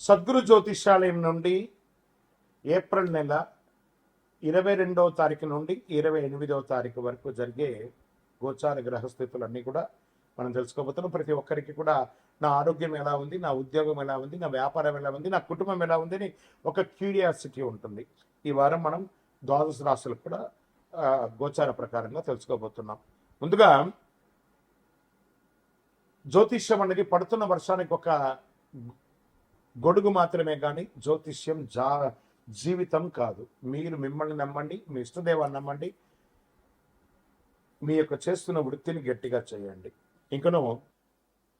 సద్గురు జ్యోతిష్యాలయం నుండి ఏప్రిల్ నెల 22వ తారీఖు నుండి 28వ తారీఖు వరకు జరిగే గోచార గ్రహస్థితులన్నీ కూడా మనం తెలుసుకోబోతున్నాం. ప్రతి ఒక్కరికి కూడా నా ఆరోగ్యం ఎలా ఉంది, నా ఉద్యోగం ఎలా ఉంది, నా వ్యాపారం ఎలా ఉంది, నా కుటుంబం ఎలా ఉంది అని ఒక క్యూరియాసిటీ ఉంటుంది. ఈ వారం మనం ద్వాదశ రాశులకు కూడా గోచార ప్రకారంగా తెలుసుకోబోతున్నాం. ముందుగా జ్యోతిష్యం అనేది పడుతున్న వర్షానికి ఒక గొడుగు మాత్రమే కానీ జ్యోతిష్యం జీవితం కాదు. మీరు మిమ్మల్ని నమ్మండి, మీ ఇష్టదేవాన్ని నమ్మండి, మీ యొక్క చేస్తున్న వృత్తిని గట్టిగా చేయండి. ఇంకను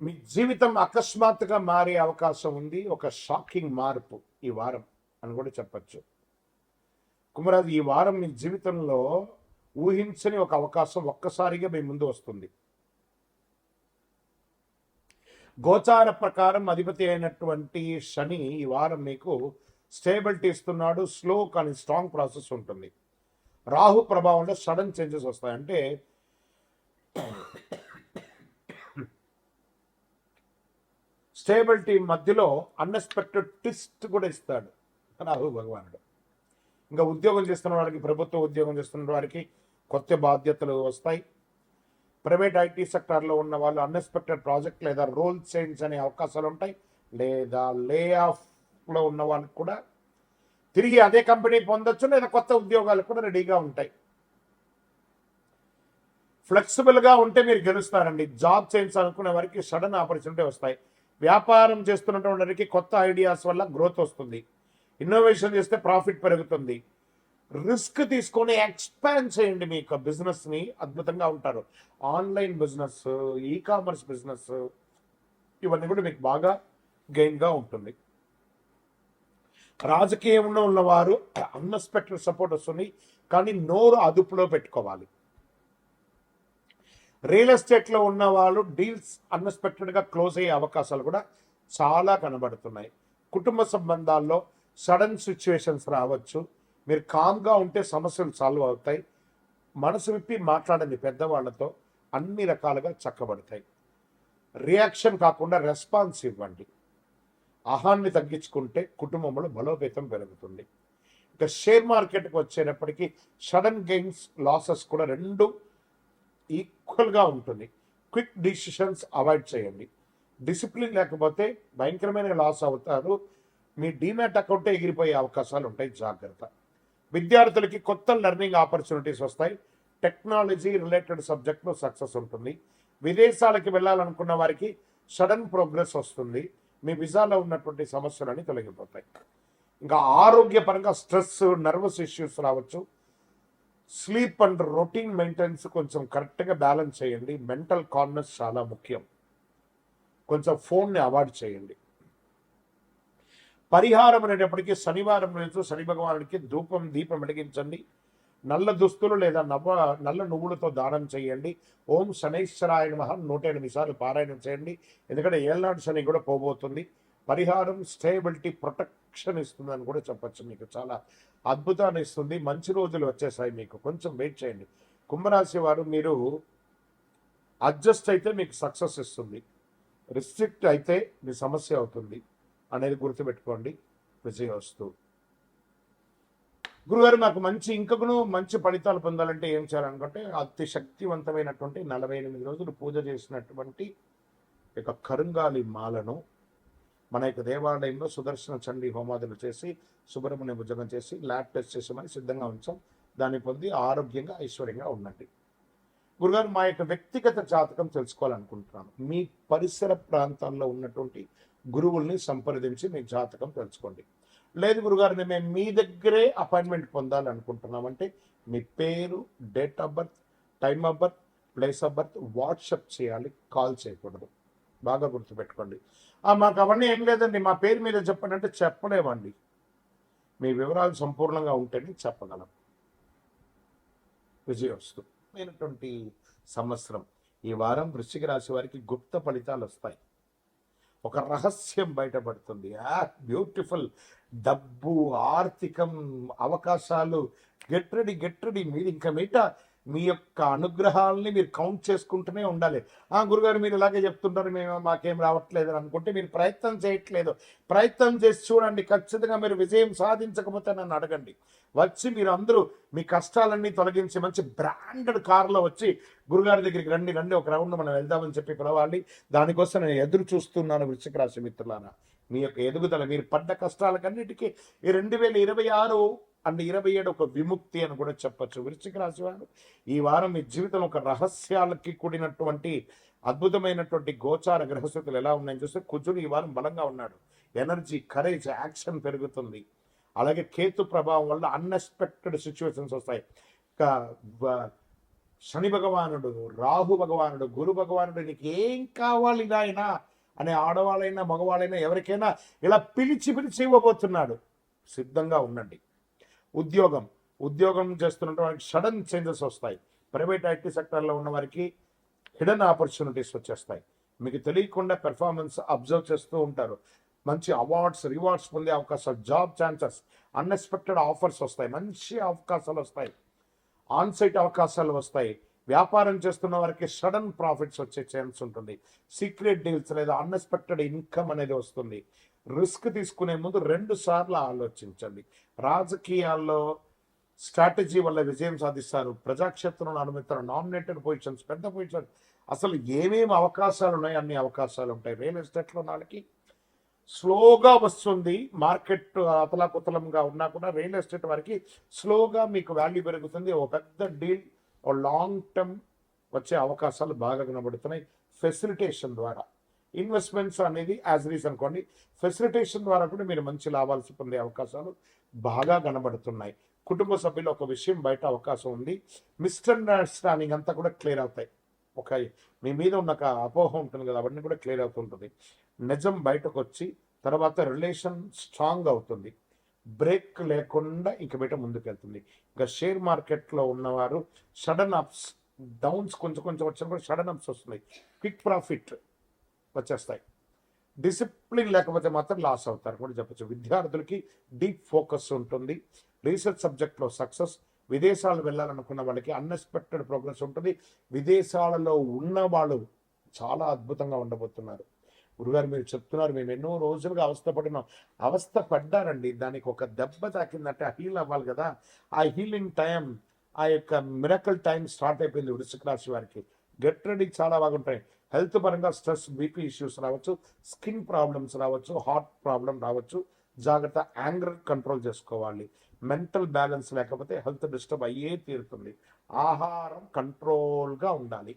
మీ జీవితం అకస్మాత్తుగా మారే అవకాశం ఉంది. ఒక షాకింగ్ మార్పు ఈ వారం అని కూడా చెప్పచ్చు. కుమరాజు, ఈ వారం మీ జీవితంలో ఊహించని ఒక అవకాశం ఒక్కసారిగా మీ ముందు వస్తుంది. గోచార ప్రకారం అధిపతి అయినటువంటి శని ఈ వారం మీకు స్టేబిలిటీ ఇస్తున్నాడు. స్లో కానీ స్ట్రాంగ్ ప్రాసెస్ ఉంటుంది. రాహు ప్రభావంలో సడన్ చేంజెస్ వస్తాయి. అంటే స్టేబిలిటీ మధ్యలో అన్ఎక్స్పెక్టెడ్ ట్విస్ట్ కూడా ఇస్తాడు రాహు భగవానుడు. ఇంకా ఉద్యోగం చేస్తున్న వారికి, ప్రభుత్వ ఉద్యోగం చేస్తున్న వారికి కొత్త బాధ్యతలు వస్తాయి. ప్రైవేట్ ఐటీ సెక్టార్లో ఉన్న వాళ్ళు అన్ఎక్స్పెక్టెడ్ ప్రాజెక్ట్ లేదా రోల్ చేంజ్ అనే అవకాశాలు ఉంటాయి. లేదా లే ఆఫ్లో ఉన్న వాళ్ళకి కూడా తిరిగి అదే కంపెనీ పొందొచ్చు, లేదా కొత్త ఉద్యోగాలు కూడా రెడీగా ఉంటాయి. ఫ్లెక్సిబుల్గా ఉంటే మీరు గెలుస్తారండి. జాబ్ చేంజ్ అనుకునే వారికి సడన్ ఆపర్చునిటీ వస్తాయి. వ్యాపారం చేస్తున్నటువంటి వారికి కొత్త ఐడియాస్ వల్ల గ్రోత్ వస్తుంది. ఇన్నోవేషన్ చేస్తే ప్రాఫిట్ పెరుగుతుంది. రిస్క్ తీసుకొని ఎక్స్పాండ్ చేయండి. మీ యొక్క బిజినెస్ని అద్భుతంగా ఉంటారు. Online business, e commerce business, ఇవన్నీ కూడా మీకు బాగా గెయిన్గా ఉంటుంది. రాజకీయంలో ఉన్నవారు అన్ఎక్స్పెక్టెడ్ సపోర్ట్ వస్తుంది, కానీ నోరు అదుపులో పెట్టుకోవాలి. రియల్ ఎస్టేట్లో ఉన్న వాళ్ళు డీల్స్ అన్ఎక్స్పెక్టెడ్గా క్లోజ్ అయ్యే అవకాశాలు కూడా చాలా కనబడుతున్నాయి. కుటుంబ సంబంధాల్లో సడన్ సిచ్యువేషన్స్ రావచ్చు. మీరు కామ్గా ఉంటే సమస్యలు సాల్వ్ అవుతాయి. మనసు విప్పి మాట్లాడండి పెద్దవాళ్లతో, అన్ని రకాలుగా చక్కబడతాయి. రియాక్షన్ కాకుండా రెస్పాన్స్ ఇవ్వండి. అహాన్ని తగ్గించుకుంటే కుటుంబంలో బలోపేతం పెరుగుతుంది. ఇక షేర్ మార్కెట్కి వచ్చేటప్పటికీ సడన్ గెయిన్స్, లాసెస్ కూడా రెండు ఈక్వల్గా ఉంటుంది. క్విక్ డిసిషన్స్ అవాయిడ్ చేయండి. డిసిప్లిన్ లేకపోతే భయంకరమైన లాస్ అవుతారు. మీ డీమ్యాట్ అకౌంటే ఎగిరిపోయే అవకాశాలు ఉంటాయి. జాగ్రత్త. విద్యార్థులకి కొత్త లెర్నింగ్ ఆపర్చునిటీస్ వస్తాయి. టెక్నాలజీ రిలేటెడ్ సబ్జెక్ట్లో సక్సెస్ ఉంటుంది. విదేశాలకి వెళ్ళాలనుకున్న వారికి సడన్ ప్రోగ్రెస్ వస్తుంది. మీ విజాలో ఉన్నటువంటి సమస్యలన్నీ తొలగిపోతాయి. ఇంకా ఆరోగ్యపరంగా స్ట్రెస్, నర్వస్ ఇష్యూస్ రావచ్చు. స్లీప్ అండ్ రొటీన్ మెయింటెనెన్స్ కొంచెం కరెక్ట్గా బ్యాలెన్స్ చేయండి. మెంటల్ కామ్నెస్ చాలా ముఖ్యం. కొంచెం ఫోన్ని అవాయిడ్ చేయండి. పరిహారం అనేటప్పటికీ శనివారం రోజు శని భగవానుడికి దీపం వెలిగించండి. నల్ల దుస్తులు లేదా నల్ల నువ్వులతో దానం చేయండి. ఓం శనైశ్వరాయ నమః 108 సార్లు పారాయణం చేయండి. ఎందుకంటే ఏళ్ళనాడు శని కూడా పోబోతుంది. పరిహారం స్టేబిలిటీ, ప్రొటెక్షన్ ఇస్తుందని కూడా చెప్పచ్చు. మీకు చాలా అద్భుతాన్ని ఇస్తుంది. మంచి రోజులు వచ్చేసాయి. మీకు కొంచెం వెయిట్ చేయండి. కుంభరాశి వారు మీరు అడ్జస్ట్ అయితే మీకు సక్సెస్ ఇస్తుంది. రిస్ట్రిక్ట్ అయితే మీ సమస్య అవుతుంది అనేది గుర్తుపెట్టుకోండి. విజయవస్తు. గురుగారు, నాకు మంచి ఫలితాలు పొందాలంటే ఏం చేయాలనుకుంటే అతి శక్తివంతమైనటువంటి 48 రోజులు పూజ చేసినటువంటి యొక్క కరుంగాలి మాలను మన యొక్క దేవాలయంలో సుదర్శన చండీ హోమాదులు చేసి, సుబ్రహ్మణ్య భుజంగం చేసి, ల్యాబ్ టెస్ట్ చేసి మరి సిద్ధంగా ఉంచాం. దాన్ని పొంది ఆరోగ్యంగా ఐశ్వర్యంగా ఉండండి. గురుగారు, మా యొక్క వ్యక్తిగత జాతకం తెలుసుకోవాలనుకుంటున్నాను. మీ పరిసర ప్రాంతాల్లో ఉన్నటువంటి గురువుల్ని సంప్రదించి మీ జాతకం తెలుసుకోండి. లేదు గురుగారు, మేము మీ దగ్గరే అపాయింట్మెంట్ పొందాలనుకుంటున్నామంటే మీ పేరు, date of birth, time of birth, place of birth WhatsApp చేయాలి, కాల్ చేయకూడదు. బాగా గుర్తుపెట్టుకోండి. మాకు అవన్నీ ఏం లేదండి, మా పేరు మీద చెప్పండి అంటే చెప్పలేమండి. మీ వివరాలు సంపూర్ణంగా ఉంటేనే చెప్పగలం. విజయవస్తు. అయినటువంటి సంవత్సరం ఈ వారం వృశ్చిక రాశి వారికి గుప్త ఫలితాలు వస్తాయి. ఒక రహస్యం బయటపడుతుంది. బ్యూటిఫుల్. డబ్బు, ఆర్థికం, అవకాశాలు. Get ready. మీరు ఇంకా మీ యొక్క అనుగ్రహాలని మీరు కౌంట్ చేసుకుంటూనే ఉండాలి. గురుగారు మీరు ఇలాగే చెప్తుంటారు, మేము మాకేం రావట్లేదు అని అనుకుంటే మీరు ప్రయత్నం చేయట్లేదు. ప్రయత్నం చేసి చూడండి, ఖచ్చితంగా మీరు విజయం సాధించకపోతే నన్ను అడగండి. వచ్చి మీరు అందరూ మీ కష్టాలన్నీ తొలగించి మంచి బ్రాండెడ్ కార్లో వచ్చి గురుగారి దగ్గరికి రండి, రండి ఒక రౌండ్ మనం వెళ్దామని చెప్పి పిలవాలి. దానికోసం నేను ఎదురు చూస్తున్నాను వృశ్చిక రాశి మిత్రులారా. మీ యొక్క ఎదుగుదల, మీరు పడ్డ కష్టాలకన్నిటికీ ఈ 2026 అండ్ 27 ఒక విముక్తి అని కూడా చెప్పచ్చు. వృశ్చిక రాశి వారు ఈ వారం మీ జీవితంలో ఒక రహస్యాలకి కూడినటువంటి అద్భుతమైనటువంటి గోచార గ్రహస్థితులు ఎలా ఉన్నాయని చూస్తే, కుజుడు ఈ వారం బలంగా ఉన్నాడు. ఎనర్జీ, కరేజ్, యాక్షన్ పెరుగుతుంది. అలాగే కేతు ప్రభావం వల్ల అన్ఎక్స్పెక్టెడ్ సిచ్యువేషన్స్ వస్తాయి. శని భగవానుడు, రాహు భగవానుడు, గురు భగవానుడు నీకు ఏం కావాలి నాయనా అనే ఆడవాళ్ళైనా మగవాళ్ళైనా ఎవరికైనా ఇలా పిలిచి ఇవ్వబోతున్నాడు. సిద్ధంగా ఉండండి. ఉద్యోగం చేస్తున్నటువంటి సడన్ చేంజెస్ వస్తాయి. ప్రైవేట్ ఐటీ సెక్టర్లో ఉన్న వారికి హిడెన్ ఆపర్చునిటీస్ వచ్చేస్తాయి. మీకు తెలియకుండా పెర్ఫార్మెన్స్ అబ్జర్వ్ చేస్తూ ఉంటారు. మంచి అవార్డ్స్, రివార్డ్స్ పొందే అవకాశాలు, జాబ్ ఛాన్సెస్, అన్ఎక్స్పెక్టెడ్ ఆఫర్స్ వస్తాయి. మంచి అవకాశాలు వస్తాయి. ఆన్సైట్ అవకాశాలు వస్తాయి. వ్యాపారం చేస్తున్న వారికి సడన్ ప్రాఫిట్స్ వచ్చే ఛాన్స్ ఉంటుంది. సీక్రెట్ డీల్స్ లేదా అన్ఎక్స్పెక్టెడ్ ఇన్కమ్ అనేది వస్తుంది. రిస్క్ తీసుకునే ముందు 2 సార్లు ఆలోచించండి. రాజకీయాల్లో స్ట్రాటజీ వల్ల విజయం సాధిస్తారు. ప్రజాక్షేత్రంలో అనుమతిస్తారు. నామినేటెడ్ పొజిషన్స్, పెద్ద పొజిషన్, అసలు ఏమేమి అవకాశాలు ఉన్నాయి అన్ని అవకాశాలు ఉంటాయి. రియల్ ఎస్టేట్లో వాళ్ళకి స్లోగా వస్తుంది. మార్కెట్ అతలాకుతలంగా ఉన్నా కూడా రియల్ ఎస్టేట్ వారికి స్లోగా మీకు వాల్యూ పెరుగుతుంది. ఓ పెద్ద డీల్, ఓ లాంగ్ టర్మ్ వచ్చే అవకాశాలు బాగా కనబడుతున్నాయి. ఫెసిలిటేషన్ ద్వారా ఇన్వెస్ట్మెంట్స్ అనేది యాజ్ రీస్ అనుకోండి. ఫెసిలిటేషన్ ద్వారా కూడా మీరు మంచి లాభాలు పొందే అవకాశాలు బాగా కనబడుతున్నాయి. కుటుంబ సభ్యులు ఒక విషయం బయట అవకాశం ఉంది. మిస్అండర్స్టాండింగ్ అంతా కూడా క్లియర్ అవుతాయి. ఒక మీ మీద ఉన్న ఒక అపోహ ఉంటుంది కదా, అవన్నీ కూడా క్లియర్ అవుతుంటుంది. నిజం బయటకు వచ్చి తర్వాత రిలేషన్ స్ట్రాంగ్ అవుతుంది. బ్రేక్ లేకుండా ఇంక బయట ముందుకెళ్తుంది. ఇంకా షేర్ మార్కెట్లో ఉన్నవారు సడన్ అప్స్, డౌన్స్ కొంచెం వచ్చినా కూడా సడన్ అప్స్ వస్తున్నాయి. క్విక్ ప్రాఫిట్ వచ్చేస్తాయి. డిసిప్లిన్ లేకపోతే మాత్రం లాస్ అవుతారు కూడా చెప్పచ్చు. విద్యార్థులకి డీప్ ఫోకస్ ఉంటుంది. రీసెర్చ్ సబ్జెక్ట్లో సక్సెస్. విదేశాలు వెళ్ళాలనుకున్న వాళ్ళకి అన్ఎక్స్పెక్టెడ్ ప్రోగ్రెస్ ఉంటుంది. విదేశాలలో ఉన్న వాళ్ళు చాలా అద్భుతంగా ఉండబోతున్నారు. గురుగారు మీరు చెప్తున్నారు, మేము ఎన్నో రోజులుగా అవస్థ పడ్డారండి. దానికి ఒక దెబ్బ తాకిందంటే హీల్ అవ్వాలి కదా. ఆ హీలింగ్ టైం, ఆ యొక్క మిరకల్ టైం స్టార్ట్ అయిపోయింది వృశ్చిక రాశి వారికి. గెట్ రెడీ, చాలా బాగుంటాయి. హెల్త్ పరంగా స్ట్రెస్, బీపీ ఇష్యూస్ రావచ్చు, స్కిన్ ప్రాబ్లమ్స్ రావచ్చు, హార్ట్ ప్రాబ్లం రావచ్చు. జాగ్రత్త. యాంగర్ కంట్రోల్ చేసుకోవాలి. మెంటల్ బ్యాలెన్స్ లేకపోతే హెల్త్ డిస్టర్బ్ అయ్యే తీరుతుంది. ఆహారం కంట్రోల్గా ఉండాలి.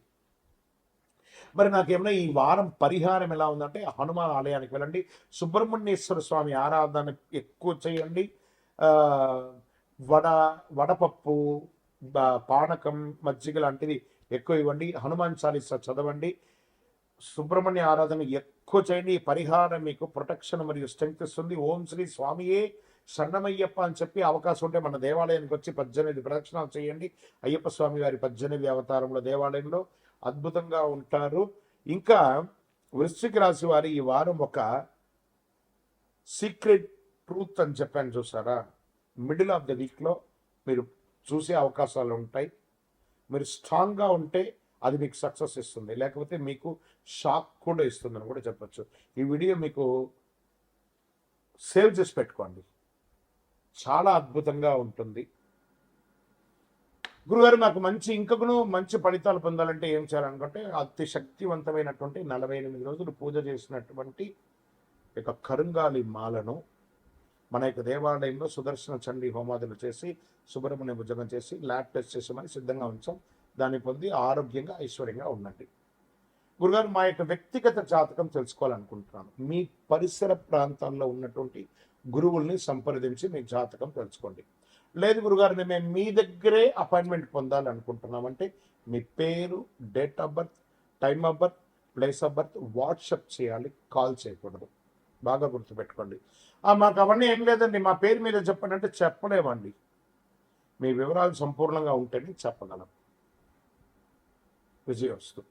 మరి నాకేమైనా ఈ వారం పరిహారం ఎలా ఉందంటే, హనుమాన్ ఆలయానికి వెళ్ళండి. సుబ్రహ్మణ్యేశ్వర స్వామి ఆరాధన ఎక్కువ చేయండి. వడపప్పు, పానకం, మజ్జిగ లాంటివి ఎక్కువ ఇవ్వండి. హనుమాన్ చాలీసా చదవండి. సుబ్రహ్మణ్య ఆరాధన ఎక్కువ చేయండి. ఈ పరిహారం మీకు ప్రొటెక్షన్ మరియు స్ట్రెంగ్త్ ఇస్తుంది. ఓం శ్రీ స్వామియే శరణమయ్యప్ప అని చెప్పి అవకాశం ఉంటే మన దేవాలయానికి వచ్చి 18 ప్రదక్షిణాలు చేయండి. అయ్యప్ప స్వామి వారి 18 అవతారంలో దేవాలయంలో అద్భుతంగా ఉంటారు. ఇంకా వృశ్చిక రాశి వారి ఈ వారం ఒక సీక్రెట్ ట్రూత్ అని చెప్పాను చూసారా, మిడిల్ ఆఫ్ ద వీక్లో మీరు చూసే అవకాశాలు ఉంటాయి. మీరు స్ట్రాంగ్గా ఉంటే అది మీకు సక్సెస్ ఇస్తుంది, లేకపోతే మీకు షాక్ కూడా ఇస్తుందని కూడా చెప్పచ్చు. ఈ వీడియో మీకు సేవ్ చేసి పెట్టుకోండి, చాలా అద్భుతంగా ఉంటుంది. గురుగారు నాకు మంచి ఫలితాలు పొందాలంటే ఏం చేయాలనుకుంటే, అతి శక్తివంతమైనటువంటి 48 రోజులు పూజ చేసినటువంటి యొక్క కరుంగాలి మాలను మన యొక్క దేవాలయంలో సుదర్శన చండీ హోమాదులు చేసి, సుబ్రహ్మణ్య భుజంగం చేసి, ల్యాబ్ టెస్ట్ చేసి మరి సిద్ధంగా ఉంచాం. దాన్ని పొంది ఆరోగ్యంగా ఐశ్వర్యంగా ఉండండి. గురుగారు మా యొక్క వ్యక్తిగత జాతకం తెలుసుకోవాలనుకుంటున్నాను. మీ పరిసర ప్రాంతాల్లో ఉన్నటువంటి గురువుల్ని సంప్రదించి మీ జాతకం తెలుసుకోండి. లేదు గురుగారు మేము మీ దగ్గరే అపాయింట్మెంట్ పొందాలనుకుంటున్నామంటే మీ పేరు, date of birth, time of birth, place of birth WhatsApp చేయాలి, కాల్ చేయకూడదు. బాగా గుర్తుపెట్టుకోండి. మాకు అవన్నీ ఏం లేదండి, మా పేరు మీద చెప్పండి అంటే చెప్పలేమండి. మీ వివరాలు సంపూర్ణంగా ఉంటేనే చెప్పగలం. విజయోస్తు.